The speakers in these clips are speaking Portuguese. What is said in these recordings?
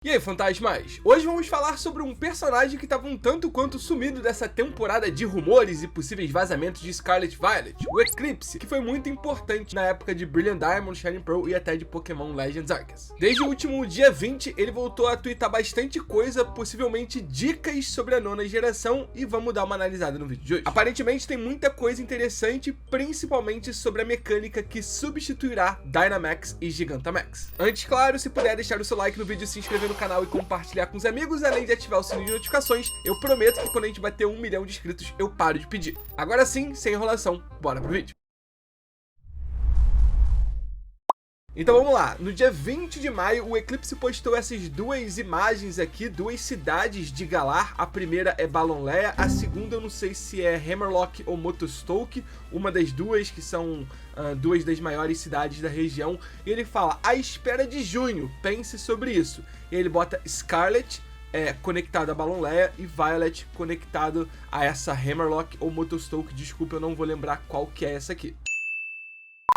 E aí, fantasmas? Hoje vamos falar sobre um personagem que estava um tanto quanto sumido dessa temporada de rumores e possíveis vazamentos de Scarlet Violet, o Eclipse, que foi muito importante na época de Brilliant Diamond, Shining Pearl e até de Pokémon Legends Arceus. Desde o último dia 20, ele voltou a twittar bastante coisa, possivelmente dicas sobre a nona geração, e vamos dar uma analisada no vídeo de hoje. Aparentemente tem muita coisa interessante, principalmente sobre a mecânica que substituirá Dynamax e Gigantamax. Antes, claro, se puder deixar o seu like no vídeo, se inscrever no canal e compartilhar com os amigos, além de ativar o sininho de notificações, eu prometo que quando a gente bater 1 milhão de inscritos, eu paro de pedir. Agora sim, sem enrolação, bora pro vídeo. Então vamos lá, no dia 20 de maio o Eclipse postou essas duas imagens aqui, duas cidades de Galar. A primeira é Balonlea, a segunda eu não sei se é Hammerlock ou Motostoke, uma das duas que são duas das maiores cidades da região. E ele fala, à espera de junho, pense sobre isso. E ele bota Scarlet conectado a Balonlea e Violet conectado a essa Hammerlock ou Motostoke. Desculpa, eu não vou lembrar qual que é essa aqui.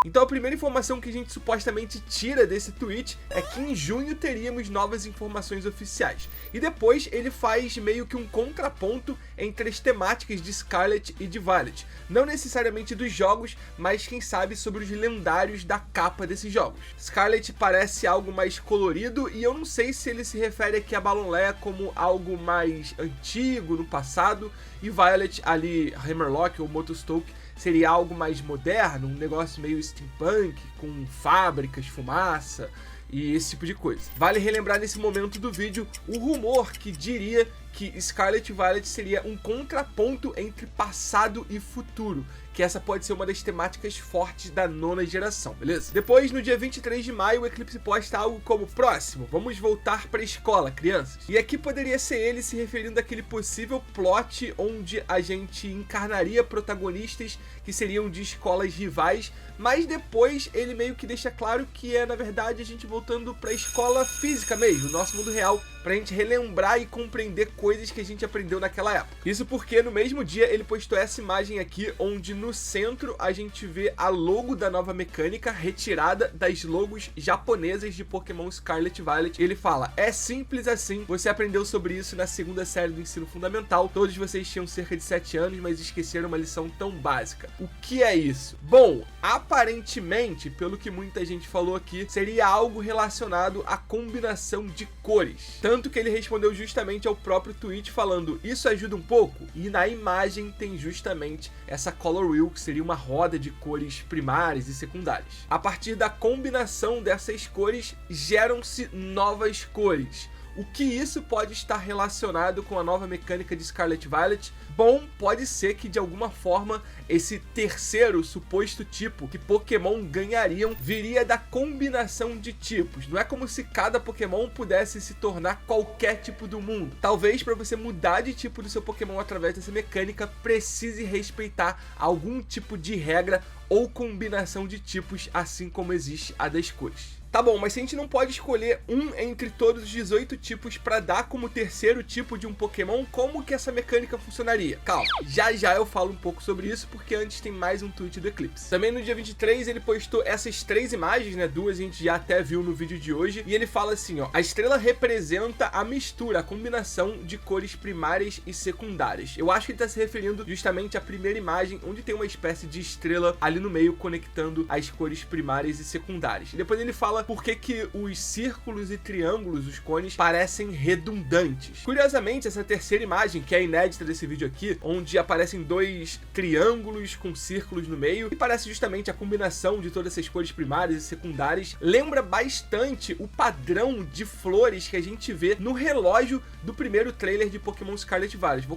Então a primeira informação que a gente supostamente tira desse tweet é que em junho teríamos novas informações oficiais. E depois ele faz meio que um contraponto entre as temáticas de Scarlet e de Violet. Não necessariamente dos jogos, mas quem sabe sobre os lendários da capa desses jogos. Scarlet parece algo mais colorido e eu não sei se ele se refere aqui a Balonlea como algo mais antigo, no passado, e Violet ali, Hammerlock ou Motostoke, seria algo mais moderno, um negócio meio steampunk, com fábricas, fumaça e esse tipo de coisa. Vale relembrar nesse momento do vídeo o rumor que diria que Scarlet Violet seria um contraponto entre passado e futuro, que essa pode ser uma das temáticas fortes da nona geração, beleza? Depois, no dia 23 de maio, o Eclipse posta algo como próximo, vamos voltar para a escola, crianças. E aqui poderia ser ele se referindo àquele possível plot onde a gente encarnaria protagonistas que seriam de escolas rivais, mas depois ele meio que deixa claro que é, na verdade, a gente voltando para a escola física mesmo, nosso mundo real, pra gente relembrar e compreender coisas que a gente aprendeu naquela época. Isso porque no mesmo dia ele postou essa imagem aqui, onde no centro a gente vê a logo da nova mecânica retirada das logos japonesas de Pokémon Scarlet Violet. Ele fala, é simples assim, você aprendeu sobre isso na segunda série do ensino fundamental, todos vocês tinham cerca de 7 anos, mas esqueceram uma lição tão básica. O que é isso? Bom, aparentemente, pelo que muita gente falou aqui, seria algo relacionado à combinação de cores. Tanto que ele respondeu justamente ao próprio tweet falando, isso ajuda um pouco? E na imagem tem justamente essa color wheel, que seria uma roda de cores primárias e secundárias. A partir da combinação dessas cores, geram-se novas cores. O que isso pode estar relacionado com a nova mecânica de Scarlet Violet? Bom, pode ser que de alguma forma esse terceiro suposto tipo que Pokémon ganhariam viria da combinação de tipos. Não é como se cada Pokémon pudesse se tornar qualquer tipo do mundo. Talvez para você mudar de tipo do seu Pokémon através dessa mecânica, precise respeitar algum tipo de regra ou combinação de tipos, assim como existe a das cores. Tá bom, mas se a gente não pode escolher um entre todos os 18 tipos para dar como terceiro tipo de um Pokémon, como que essa mecânica funcionaria? Calma, já eu falo um pouco sobre isso, porque antes tem mais um tweet do Eclipse. Também no dia 23 ele postou essas três imagens, né? Duas a gente já até viu no vídeo de hoje, e ele fala assim, ó, a estrela representa a mistura, a combinação de cores primárias e secundárias. Eu acho que ele tá se referindo justamente à primeira imagem, onde tem uma espécie de estrela ali no meio conectando as cores primárias e secundárias. E depois ele fala por que os círculos e triângulos, os cones, parecem redundantes. Curiosamente, essa terceira imagem, que é inédita desse vídeo aqui, onde aparecem dois triângulos com círculos no meio, e parece justamente a combinação de todas essas cores primárias e secundárias, lembra bastante o padrão de flores que a gente vê no relógio do primeiro trailer de Pokémon Scarlet Violet.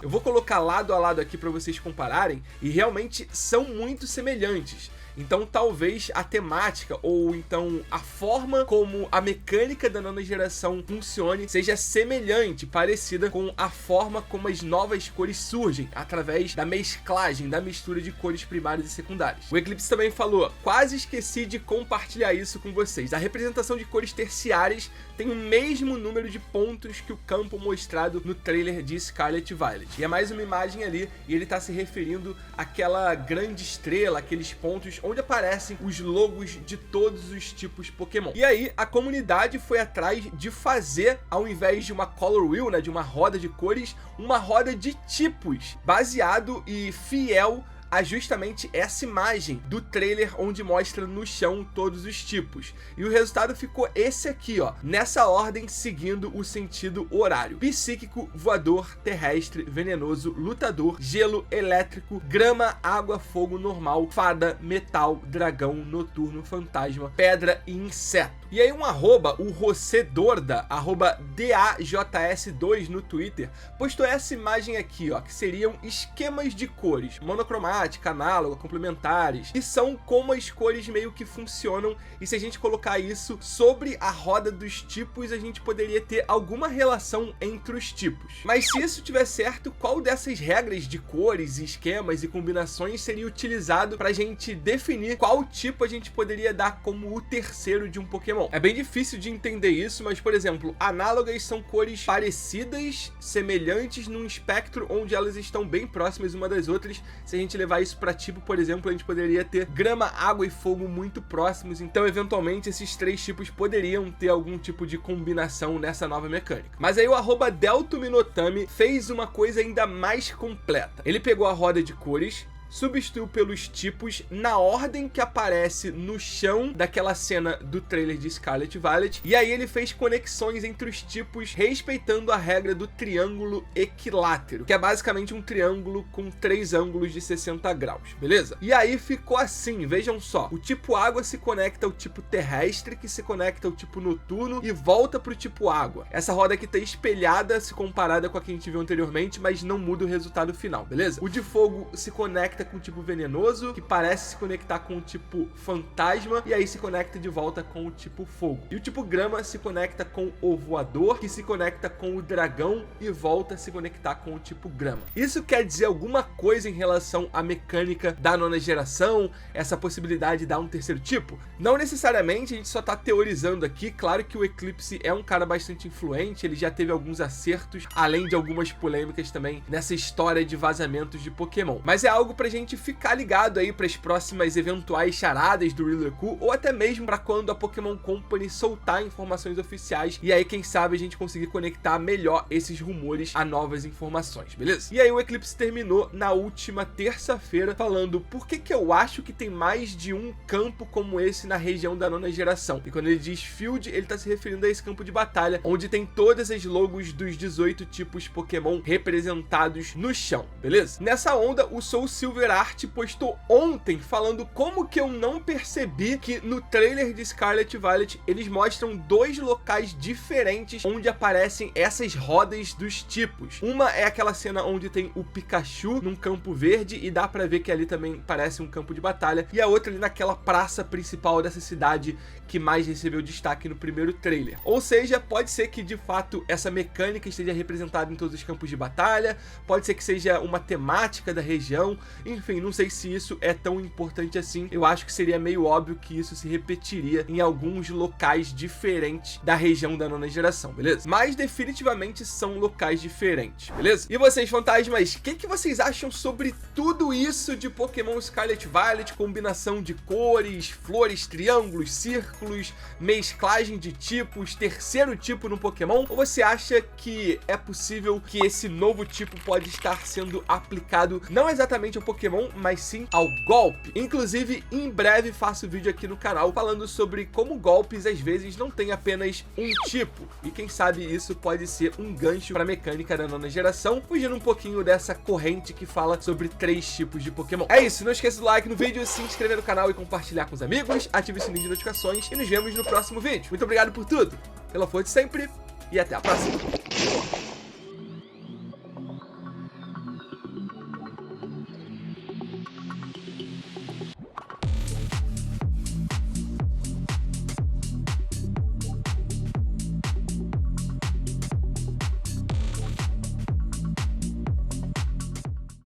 Eu vou colocar lado a lado aqui para vocês compararem, e realmente são muito semelhantes. Então talvez a temática ou então a forma como a mecânica da nona geração funcione seja semelhante, parecida com a forma como as novas cores surgem, através da mesclagem, da mistura de cores primárias e secundárias. O Eclipse também falou, quase esqueci de compartilhar isso com vocês. A representação de cores terciárias tem o mesmo número de pontos que o campo mostrado no trailer de Scarlet Violet. E é mais uma imagem ali, e ele está se referindo àquela grande estrela, aqueles pontos onde aparecem os logos de todos os tipos Pokémon. E aí a comunidade foi atrás de fazer, ao invés de uma Color Wheel, né, de uma roda de cores, uma roda de tipos, baseado e fiel a justamente essa imagem do trailer onde mostra no chão todos os tipos. E o resultado ficou esse aqui, ó, nessa ordem, seguindo o sentido horário: psíquico, voador, terrestre, venenoso, lutador, gelo, elétrico, grama, água, fogo, normal, fada, metal, dragão, noturno, fantasma, pedra e inseto. E aí um arroba, o Rocedorda, arroba DAJS2 no Twitter, postou essa imagem aqui, ó, que seriam esquemas de cores, monocromática, análoga, complementares, que são como as cores meio que funcionam, e se a gente colocar isso sobre a roda dos tipos, a gente poderia ter alguma relação entre os tipos. Mas se isso tiver certo, qual dessas regras de cores, esquemas e combinações seria utilizado para a gente definir qual tipo a gente poderia dar como o terceiro de um Pokémon? É bem difícil de entender isso, mas, por exemplo, análogas são cores parecidas, semelhantes num espectro onde elas estão bem próximas uma das outras. Se a gente levar isso para tipo, por exemplo, a gente poderia ter grama, água e fogo muito próximos, então eventualmente esses três tipos poderiam ter algum tipo de combinação nessa nova mecânica. Mas aí o arroba DeltoMinotami fez uma coisa ainda mais completa. Ele pegou a roda de cores, substituiu pelos tipos na ordem que aparece no chão daquela cena do trailer de Scarlet Violet, e aí ele fez conexões entre os tipos respeitando a regra do triângulo equilátero, que é basicamente um triângulo com 3 ângulos de 60 graus, beleza? E aí ficou assim, vejam só, o tipo água se conecta ao tipo terrestre, que se conecta ao tipo noturno e volta pro tipo água. Essa roda aqui tá espelhada se comparada com a que a gente viu anteriormente, mas não muda o resultado final, beleza? O de fogo se conecta com o tipo venenoso, que parece se conectar com o tipo fantasma, e aí se conecta de volta com o tipo fogo. E o tipo grama se conecta com o voador, que se conecta com o dragão e volta a se conectar com o tipo grama. Isso quer dizer alguma coisa em relação à mecânica da 9ª geração, essa possibilidade de dar um terceiro tipo? Não necessariamente, a gente só tá teorizando aqui. Claro que o Eclipse é um cara bastante influente, ele já teve alguns acertos, além de algumas polêmicas também nessa história de vazamentos de Pokémon. Mas é algo pra gente ficar ligado aí para as próximas eventuais charadas do Rillaku, ou até mesmo para quando a Pokémon Company soltar informações oficiais, e aí quem sabe a gente conseguir conectar melhor esses rumores a novas informações, beleza? E aí o Eclipse terminou na última terça-feira falando por que eu acho que tem mais de um campo como esse na região da 9ª geração. E quando ele diz field, ele tá se referindo a esse campo de batalha, onde tem todas as logos dos 18 tipos Pokémon representados no chão, beleza? Nessa onda, o Soul Silver Art postou ontem falando como que eu não percebi que no trailer de Scarlet Violet eles mostram 2 locais diferentes onde aparecem essas rodas dos tipos. Uma é aquela cena onde tem o Pikachu num campo verde e dá pra ver que ali também parece um campo de batalha, e a outra ali naquela praça principal dessa cidade que mais recebeu destaque no primeiro trailer. Ou seja, pode ser que de fato essa mecânica esteja representada em todos os campos de batalha, pode ser que seja uma temática da região, enfim, não sei se isso é tão importante assim. Eu acho que seria meio óbvio que isso se repetiria em alguns locais diferentes da região da 9ª geração, beleza? Mas definitivamente são locais diferentes, beleza? E vocês, fantasmas, o que vocês acham sobre tudo isso de Pokémon Scarlet Violet? Combinação de cores, flores, triângulos, círculos, mesclagem de tipos, terceiro tipo no Pokémon? Ou você acha que é possível que esse novo tipo pode estar sendo aplicado não exatamente ao Pokémon, mas sim ao golpe? Inclusive, em breve faço vídeo aqui no canal falando sobre como golpes às vezes não tem apenas um tipo, e quem sabe isso pode ser um gancho para a mecânica da 9ª geração, fugindo um pouquinho dessa corrente que fala sobre 3 tipos de Pokémon. É isso, não esqueça do like no vídeo, se inscrever no canal e compartilhar com os amigos, ative o sininho de notificações e nos vemos no próximo vídeo. Muito obrigado por tudo, pela força de sempre e até a próxima.